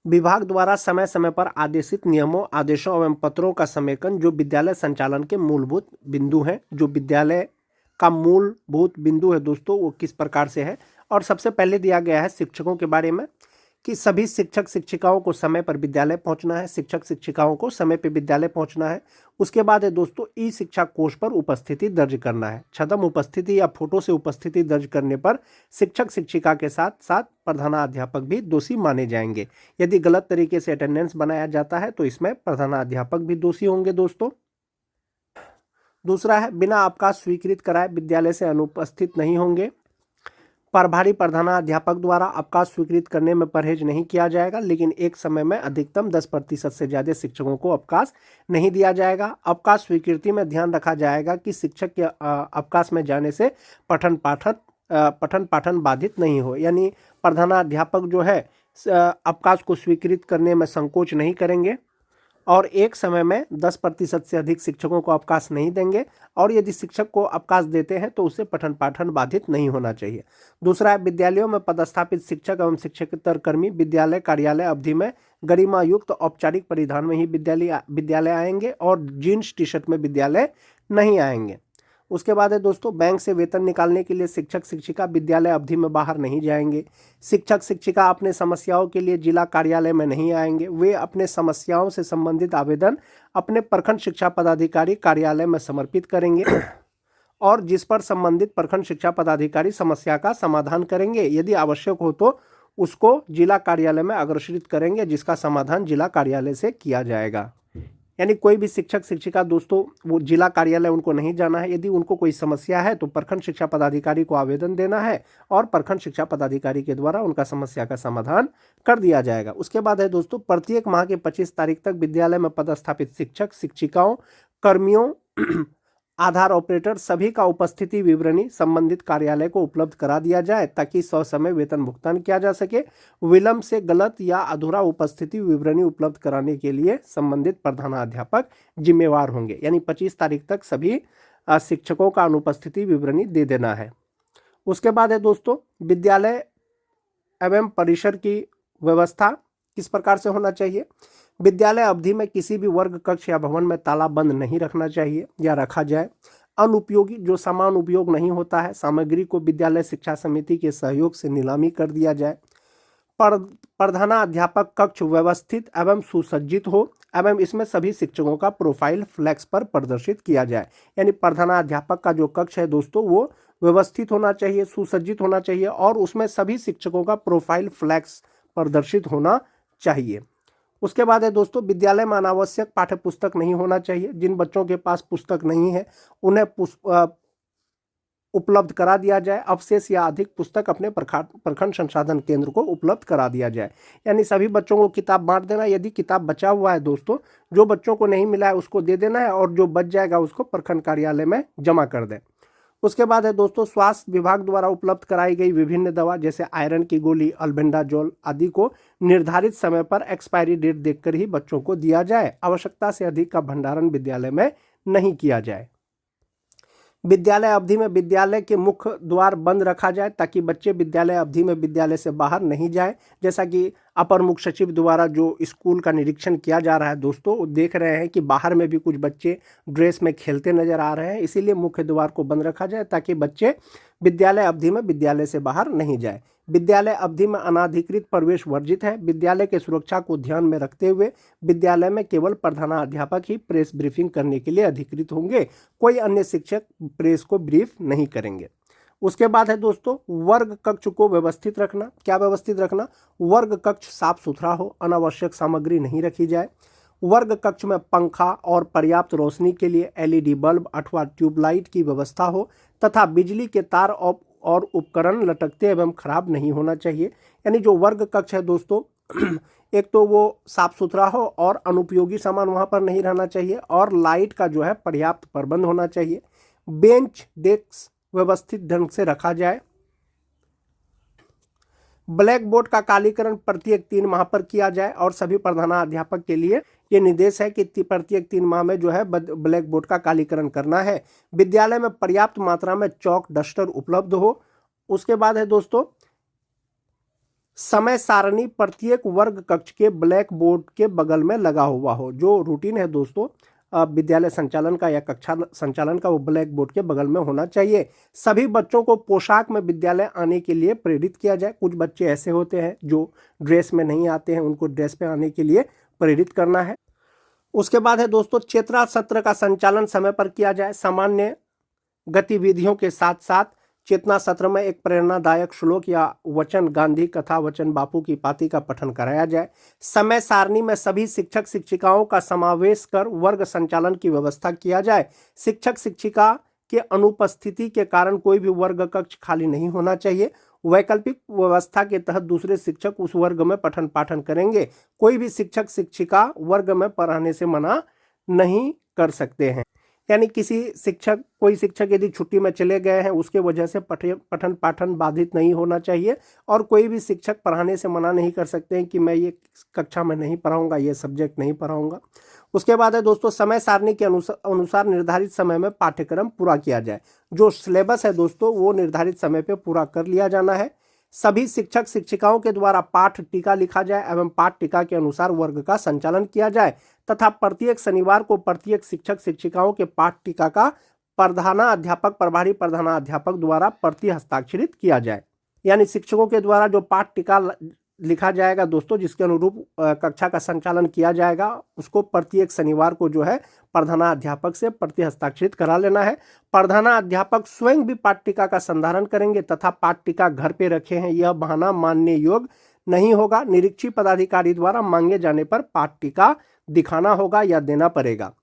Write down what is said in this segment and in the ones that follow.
विभाग द्वारा समय समय पर आदेशित नियमों, आदेशों एवं पत्रों का समेकन जो विद्यालय संचालन के मूलभूत बिंदु हैं, जो विद्यालय का मूलभूत बिंदु है दोस्तों, वो किस प्रकार से है। और सबसे पहले दिया गया है शिक्षकों के बारे में कि सभी शिक्षक शिक्षिकाओं को समय पर विद्यालय पहुंचना है, शिक्षक शिक्षिकाओं को समय पर विद्यालय पहुंचना है। उसके बाद है दोस्तों ई शिक्षा कोष पर उपस्थिति दर्ज करना है। छद्म उपस्थिति या फोटो से उपस्थिति दर्ज करने पर शिक्षक शिक्षिका के साथ साथ प्रधानाध्यापक भी दोषी माने जाएंगे। यदि गलत तरीके से अटेंडेंस बनाया जाता है तो इसमें प्रधानाध्यापक भी दोषी होंगे दोस्तों। दूसरा है बिना अवकाश स्वीकृत कराए विद्यालय से अनुपस्थित नहीं होंगे। प्रभारी प्रधानाध्यापक द्वारा अवकाश स्वीकृत करने में परहेज नहीं किया जाएगा, लेकिन एक समय में अधिकतम 10% से ज़्यादा शिक्षकों को अवकाश नहीं दिया जाएगा। अवकाश स्वीकृति में ध्यान रखा जाएगा कि शिक्षक के अवकाश में जाने से पठन पाठन बाधित नहीं हो, यानी प्रधानाध्यापक जो है अवकाश को स्वीकृत करने में संकोच नहीं करेंगे और एक समय में 10% से अधिक शिक्षकों को अवकाश नहीं देंगे, और यदि शिक्षक को अवकाश देते हैं तो उससे पठन पाठन बाधित नहीं होना चाहिए। दूसरा है विद्यालयों में पदस्थापित शिक्षक एवं शिक्षकेतर कर्मी विद्यालय कार्यालय अवधि में गरिमा युक्त औपचारिक परिधान में ही विद्यालय आएंगे और जीन्स टी शर्ट में विद्यालय नहीं आएंगे। उसके बाद है दोस्तों बैंक से वेतन निकालने के लिए शिक्षक शिक्षिका विद्यालय अवधि में बाहर नहीं जाएंगे। शिक्षक शिक्षिका अपने समस्याओं के लिए जिला कार्यालय में नहीं आएंगे। वे अपने समस्याओं से संबंधित आवेदन अपने प्रखंड शिक्षा पदाधिकारी कार्यालय में समर्पित करेंगे और जिस पर संबंधित प्रखंड शिक्षा पदाधिकारी समस्या का समाधान करेंगे। यदि आवश्यक हो तो उसको जिला कार्यालय में अग्रेषित करेंगे, जिसका समाधान जिला कार्यालय से किया जाएगा। यानी कोई भी शिक्षक शिक्षिका दोस्तों वो जिला कार्यालय उनको नहीं जाना है। यदि उनको कोई समस्या है तो प्रखंड शिक्षा पदाधिकारी को आवेदन देना है और प्रखंड शिक्षा पदाधिकारी के द्वारा उनका समस्या का समाधान कर दिया जाएगा। उसके बाद है दोस्तों प्रत्येक माह के 25 तारीख तक विद्यालय में पदस्थापित शिक्षक शिक्षिकाओं कर्मियों आधार ऑपरेटर सभी का उपस्थिति विवरणी संबंधित कार्यालय को उपलब्ध करा दिया जाए ताकि ससमय वेतन भुगतान किया जा सके। विलंब से गलत या अधूरा उपस्थिति विवरणी उपलब्ध कराने के लिए संबंधित प्रधानाध्यापक जिम्मेवार होंगे। यानी 25 तारीख तक सभी शिक्षकों का अनुपस्थिति विवरणी दे देना है। उसके बाद है दोस्तों विद्यालय एवं परिसर की व्यवस्था किस प्रकार से होना चाहिए। विद्यालय अवधि में किसी भी वर्ग कक्ष या भवन में ताला बंद नहीं रखना चाहिए या रखा जाए। अनुपयोगी जो सामान उपयोग नहीं होता है सामग्री को विद्यालय शिक्षा समिति के सहयोग से नीलामी कर दिया जाए। प्रधानाध्यापक कक्ष व्यवस्थित एवं सुसज्जित हो एवं इसमें सभी शिक्षकों का प्रोफाइल फ्लैक्स पर प्रदर्शित किया जाए। यानी प्रधानाध्यापक का जो कक्ष है दोस्तों वो व्यवस्थित होना चाहिए, सुसज्जित होना चाहिए और उसमें सभी शिक्षकों का प्रोफाइल फ्लैक्स प्रदर्शित होना चाहिए। उसके बाद है दोस्तों विद्यालय में अनावश्यक पाठ्य पुस्तक नहीं होना चाहिए। जिन बच्चों के पास पुस्तक नहीं है उन्हें उपलब्ध करा दिया जाए। अवशेष या अधिक पुस्तक अपने प्रखंड संसाधन केंद्र को उपलब्ध करा दिया जाए। यानी सभी बच्चों को किताब बांट देना। यदि किताब बचा हुआ है दोस्तों जो बच्चों को नहीं मिला है उसको दे देना है और जो बच जाएगा उसको प्रखंड कार्यालय में जमा कर दें। उसके बाद है दोस्तों स्वास्थ्य विभाग द्वारा उपलब्ध कराई गई विभिन्न दवा जैसे आयरन की गोली अल्बेंडाजोल आदि को निर्धारित समय पर एक्सपायरी डेट देखकर ही बच्चों को दिया जाए। आवश्यकता से अधिक का भंडारण विद्यालय में नहीं किया जाए। विद्यालय अवधि में विद्यालय के मुख्य द्वार बंद रखा जाए ताकि बच्चे विद्यालय अवधि में विद्यालय से बाहर नहीं जाए। जैसा कि अपर मुख्य सचिव द्वारा जो स्कूल का निरीक्षण किया जा रहा है दोस्तों देख रहे हैं कि बाहर में भी कुछ बच्चे ड्रेस में खेलते नजर आ रहे हैं। इसीलिए मुख्य द्वार को बंद रखा जाए ताकि बच्चे विद्यालय अवधि में विद्यालय से बाहर नहीं जाए। विद्यालय अवधि में अनाधिकृत प्रवेश वर्जित है। विद्यालय के सुरक्षा को ध्यान में रखते हुए विद्यालय में केवल प्रधानाध्यापक ही प्रेस ब्रीफिंग करने के लिए अधिकृत होंगे। कोई अन्य शिक्षक प्रेस को ब्रीफ नहीं करेंगे। उसके बाद है दोस्तों वर्ग कक्ष को व्यवस्थित रखना। क्या व्यवस्थित रखना? वर्ग कक्ष साफ सुथरा हो, अनावश्यक सामग्री नहीं रखी जाए। वर्ग कक्ष में पंखा और पर्याप्त रोशनी के लिए एलईडी बल्ब अथवा ट्यूबलाइट की व्यवस्था हो तथा बिजली के तार और उपकरण लटकते एवं खराब नहीं होना चाहिए। यानी जो वर्ग कक्ष है दोस्तों एक तो वो साफ सुथरा हो और अनुपयोगी सामान वहाँ पर नहीं रहना चाहिए और लाइट का जो है पर्याप्त प्रबंध होना चाहिए। बेंच डेस्क व्यवस्थित ढंग से रखा जाए। ब्लैक बोर्ड का कालीकरण प्रत्येक 3 माह पर किया जाए और सभी प्रधानाध्यापक के लिए ये निर्देश है कि प्रत्येक 3 माह में जो है ब्लैक बोर्ड का कालीकरण करना है। विद्यालय में पर्याप्त मात्रा में चौक डस्टर उपलब्ध हो। उसके बाद है दोस्तों समय सारणी प्रत्येक वर्ग कक्ष के ब्लैक बोर्ड के बगल में लगा हुआ हो। जो रूटीन है दोस्तों विद्यालय संचालन का या कक्षा संचालन का, वो ब्लैक बोर्ड के बगल में होना चाहिए। सभी बच्चों को पोशाक में विद्यालय आने के लिए प्रेरित किया जाए। कुछ बच्चे ऐसे होते हैं जो ड्रेस में नहीं आते हैं, उनको ड्रेस में आने के लिए प्रेरित करना है। उसके बाद है दोस्तों चेतना सत्र का संचालन समय पर किया जाए। सामान्य गतिविधियों के साथ साथ चेतना सत्र में एक प्रेरणादायक श्लोक या वचन, गांधी कथा वचन, बापू की पाती का पठन कराया जाए। समय सारणी में सभी शिक्षक शिक्षिकाओं का समावेश कर वर्ग संचालन की व्यवस्था किया जाए। शिक्षक शिक्षिका के अनुपस्थिति के कारण कोई भी वर्ग कक्ष खाली नहीं होना चाहिए। वैकल्पिक व्यवस्था के तहत दूसरे शिक्षक उस वर्ग में पठन पाठन करेंगे। कोई भी शिक्षक शिक्षिका वर्ग में पढ़ाने से मना नहीं कर सकते हैं। यानी कोई शिक्षक यदि छुट्टी में चले गए हैं, उसके वजह से पठन पाठन बाधित नहीं होना चाहिए। और कोई भी शिक्षक पढ़ाने से मना नहीं कर सकते हैं कि मैं ये कक्षा में नहीं पढ़ाऊंगा, ये सब्जेक्ट नहीं पढ़ाऊंगा। उसके बाद है दोस्तों समय सारणी के अनुसार निर्धारित समय में पाठ्यक्रम पूरा किया जाए। जो सिलेबस है दोस्तों वो निर्धारित समय पे पूरा कर लिया जाना है। सभी शिक्षक शिक्षिकाओं के द्वारा पाठ टीका लिखा जाए एवं पाठ टीका के अनुसार वर्ग का संचालन किया जाए तथा प्रत्येक शनिवार को प्रत्येक शिक्षक शिक्षिकाओं के पाठ टीका का प्रधानाध्यापक, प्रभारी प्रधानाध्यापक द्वारा प्रति हस्ताक्षरित किया जाए। यानी शिक्षकों के द्वारा जो पाठ टीका लिखा जाएगा दोस्तों, जिसके अनुरूप कक्षा का संचालन किया जाएगा, उसको प्रत्येक शनिवार को जो है प्रधानाध्यापक से प्रति हस्ताक्षरित करा लेना है। प्रधानाध्यापक स्वयं भी पाठ टीका का संधारण करेंगे तथा पाठ टीका घर पे रखे हैं यह बहाना मानने योग्य नहीं होगा। निरीक्षी पदाधिकारी द्वारा मांगे जाने पर पाठ टीका दिखाना होगा या देना पड़ेगा।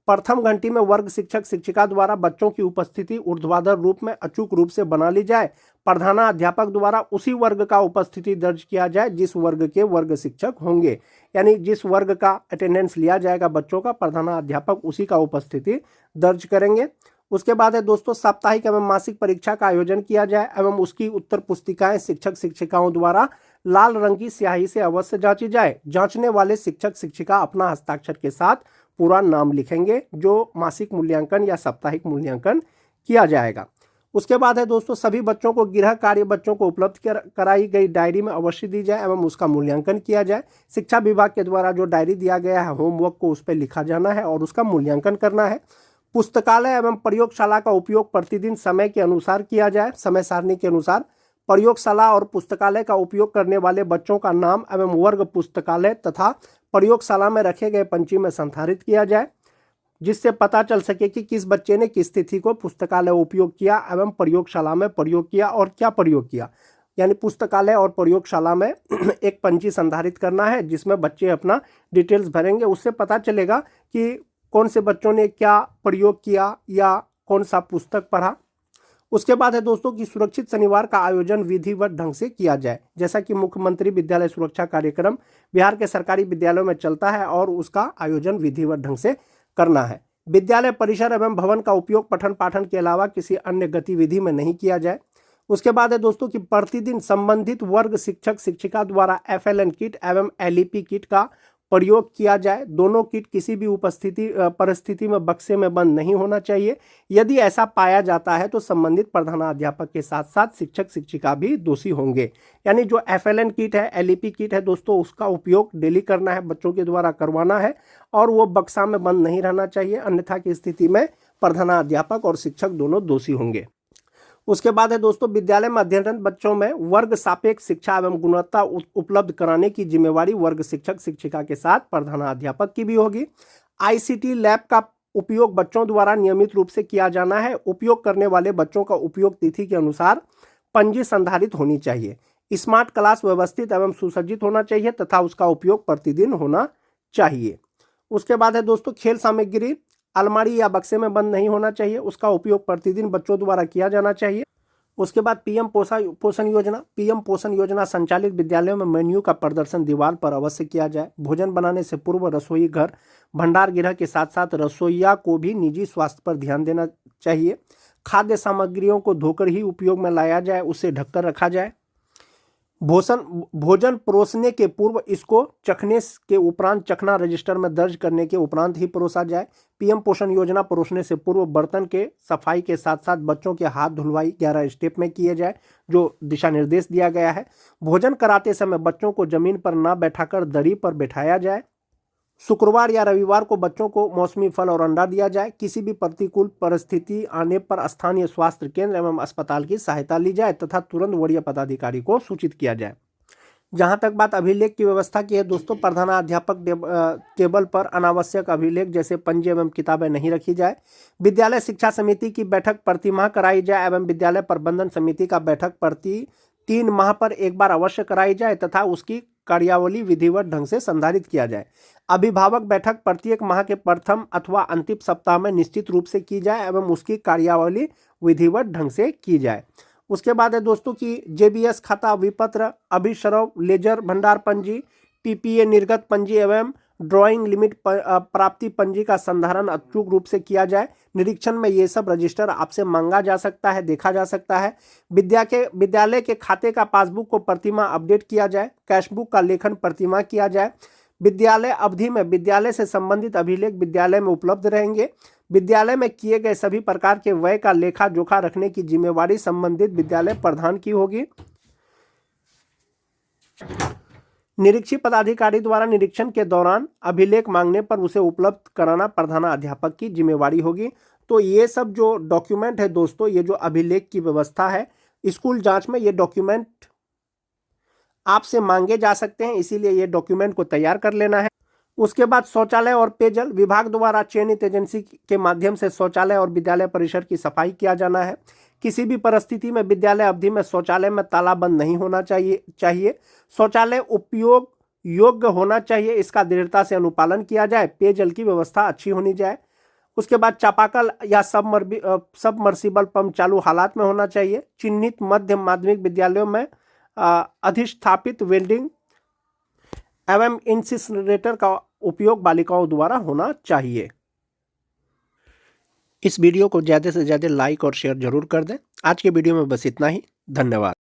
प्रथम घंटी में वर्ग शिक्षक शिक्षिका द्वारा बच्चों की उपस्थिति ऊर्ध्वाधर रूप में अचूक रूप से बना ली जाए। प्रधानाध्यापक द्वारा उसी वर्ग का उपस्थिति दर्ज किया जाए जिस वर्ग के वर्ग शिक्षक होंगे। यानी जिस वर्ग का अटेंडेंस लिया जाएगा बच्चों का, प्रधानाध्यापक उसी का उपस्थिति दर्ज करेंगे। उसके बाद है दोस्तों साप्ताहिक एवं मासिक परीक्षा का आयोजन किया जाए एवं उसकी उत्तर पुस्तिकाएं शिक्षक शिक्षिकाओं द्वारा लाल रंग की स्याही से अवश्य जांची जाए। जांचने वाले शिक्षक शिक्षिका अपना हस्ताक्षर के साथ पूरा नाम लिखेंगे जो मासिक मूल्यांकन या साप्ताहिक मूल्यांकन किया जाएगा। उसके बाद है दोस्तों सभी बच्चों को गृह कार्य बच्चों को उपलब्ध कराई गई डायरी में अवश्य दी जाए एवं उसका मूल्यांकन किया जाए। शिक्षा विभाग के द्वारा जो डायरी दिया गया है होमवर्क को उस पर लिखा जाना है और उसका मूल्यांकन करना है। पुस्तकालय एवं प्रयोगशाला का उपयोग प्रतिदिन समय के अनुसार किया जाए। समय सारणी के अनुसार प्रयोगशाला और पुस्तकालय का उपयोग करने वाले बच्चों का नाम एवं वर्ग पुस्तकालय तथा प्रयोगशाला में रखे गए पंची में संधारित किया जाए, जिससे पता चल सके कि किस बच्चे ने किस तिथि को पुस्तकालय उपयोग किया एवं प्रयोगशाला में प्रयोग किया और क्या प्रयोग किया। यानी पुस्तकालय और प्रयोगशाला में एक पंची संधारित करना है जिसमें बच्चे अपना डिटेल्स भरेंगे। उससे पता चलेगा कि कौन से बच्चों ने क्या प्रयोग किया या कौन सा पुस्तक पढ़ा। उसके बाद है दोस्तों कि सुरक्षित शनिवार का आयोजन विधिवत ढंग से किया जाए। जैसा कि मुख्यमंत्री विद्यालय सुरक्षा कार्यक्रम बिहार के सरकारी विद्यालयों में चलता है और उसका आयोजन विधिवत ढंग से करना है। विद्यालय परिसर एवं भवन का उपयोग पठन पाठन के अलावा किसी अन्य गतिविधि में नहीं किया जाए। उसके बाद है दोस्तों कि प्रतिदिन संबंधित वर्ग शिक्षक शिक्षिका द्वारा FLN किट एवं LEP किट का प्रयोग किया जाए। दोनों किट किसी भी परिस्थिति में बक्से में बंद नहीं होना चाहिए। यदि ऐसा पाया जाता है तो संबंधित प्रधानाध्यापक के साथ साथ शिक्षक शिक्षिका भी दोषी होंगे। यानी जो FLN किट है, LEP किट है दोस्तों, उसका उपयोग डेली करना है, बच्चों के द्वारा करवाना है और वो बक्सा में बंद नहीं रहना चाहिए, अन्यथा की स्थिति में प्रधानाध्यापक और शिक्षक दोनों दोषी होंगे। उसके बाद है दोस्तों विद्यालय में अध्ययनरत बच्चों में वर्ग सापेक्ष शिक्षा एवं गुणवत्ता उपलब्ध कराने की जिम्मेवारी वर्ग शिक्षक शिक्षिका के साथ प्रधानाध्यापक की भी होगी। ICT लैब का उपयोग बच्चों द्वारा नियमित रूप से किया जाना है। उपयोग करने वाले बच्चों का उपयोग तिथि के अनुसार पंजी संधारित होनी चाहिए। स्मार्ट क्लास व्यवस्थित एवं सुसज्जित होना चाहिए तथा उसका उपयोग प्रतिदिन होना चाहिए। उसके बाद है दोस्तों खेल सामग्री अलमारी या बक्से में बंद नहीं होना चाहिए, उसका उपयोग प्रतिदिन बच्चों द्वारा किया जाना चाहिए। उसके बाद PM पोषण योजना संचालित विद्यालयों में मेन्यू का प्रदर्शन दीवार पर अवश्य किया जाए। भोजन बनाने से पूर्व रसोई घर भंडार गृह के साथ साथ रसोइया को भी निजी स्वास्थ्य पर ध्यान देना चाहिए। खाद्य सामग्रियों को धोकर ही उपयोग में लाया जाए, उसे ढककर रखा जाए। भोजन परोसने के पूर्व इसको चखने के उपरांत चखना रजिस्टर में दर्ज करने के उपरांत ही परोसा जाए। पीएम पोषण योजना परोसने से पूर्व बर्तन के सफाई के साथ साथ बच्चों के हाथ धुलवाई 11 स्टेप में किए जाए, जो दिशा निर्देश दिया गया है। भोजन कराते समय बच्चों को जमीन पर न बैठाकर दरी पर बैठाया जाए। शुक्रवार या रविवार को बच्चों को मौसमी फल और अंडा दिया जाए। किसी भी प्रतिकूल परिस्थिति आने पर स्थानीय स्वास्थ्य केंद्र एवं अस्पताल की सहायता ली जाए तथा तुरंत वरीय पदाधिकारी को सूचित किया जाए। जहां तक बात अभिलेख की व्यवस्था की है दोस्तों, प्रधानाध्यापक टेबल पर अनावश्यक अभिलेख जैसे पंजे एवं किताबें नहीं रखी जाए। विद्यालय शिक्षा समिति की बैठक प्रतिमाह कराई जाए एवं विद्यालय प्रबंधन समिति का बैठक प्रति 3 माह पर एक बार अवश्य कराई जाए तथा उसकी कार्यावली विधिवत ढंग से संधारित किया जाए। अभिभावक बैठक प्रत्येक माह के प्रथम अथवा अंतिम सप्ताह में निश्चित रूप से की जाए एवं उसकी कार्यावली विधिवत ढंग से की जाए। उसके बाद है दोस्तों कि जेबीएस खाता, विपत्र, अभिसरव, लेजर भंडार पंजी, टीपीए निर्गत पंजी एवं ड्राइंग लिमिट प्राप्ति पंजी का संधारण अचूक रूप से किया जाए। निरीक्षण में ये सब रजिस्टर आपसे मांगा जा सकता है, देखा जा सकता है। विद्यालय के खाते का पासबुक को प्रतिमाह अपडेट किया जाए। कैशबुक का लेखन प्रतिमाह किया जाए। विद्यालय अवधि में विद्यालय से संबंधित अभिलेख विद्यालय में उपलब्ध रहेंगे। विद्यालय में किए गए सभी प्रकार के व्यय का लेखा जोखा रखने की जिम्मेवारी संबंधित विद्यालय प्रधान की होगी। निरीक्षी पदाधिकारी द्वारा निरीक्षण के दौरान अभिलेख मांगने पर उसे उपलब्ध कराना प्रधानाध्यापक की जिम्मेवारी होगी। तो ये सब जो डॉक्यूमेंट है दोस्तों, ये जो अभिलेख की व्यवस्था है, स्कूल जांच में ये डॉक्यूमेंट आपसे मांगे जा सकते हैं, इसीलिए ये डॉक्यूमेंट को तैयार कर लेना है। उसके बाद शौचालय और पेयजल विभाग द्वारा चयनित एजेंसी के माध्यम से शौचालय और विद्यालय परिसर की सफाई किया जाना है। किसी भी परिस्थिति में विद्यालय अवधि में शौचालय में ताला बंद नहीं होना चाहिए। शौचालय उपयोग योग्य होना चाहिए, इसका दृढ़ता से अनुपालन किया जाए। पेयजल की व्यवस्था अच्छी होनी जाए। उसके बाद चापाकल या सबमर्सिबल पंप चालू हालात में होना चाहिए। चिन्हित मध्य माध्यमिक विद्यालयों में अधिष्ठापित वेल्डिंग एवं इंसिनरेटर का उपयोग बालिकाओं द्वारा होना चाहिए। इस वीडियो को ज़्यादा से ज़्यादा लाइक और शेयर जरूर कर दें। आज के वीडियो में बस इतना ही। धन्यवाद।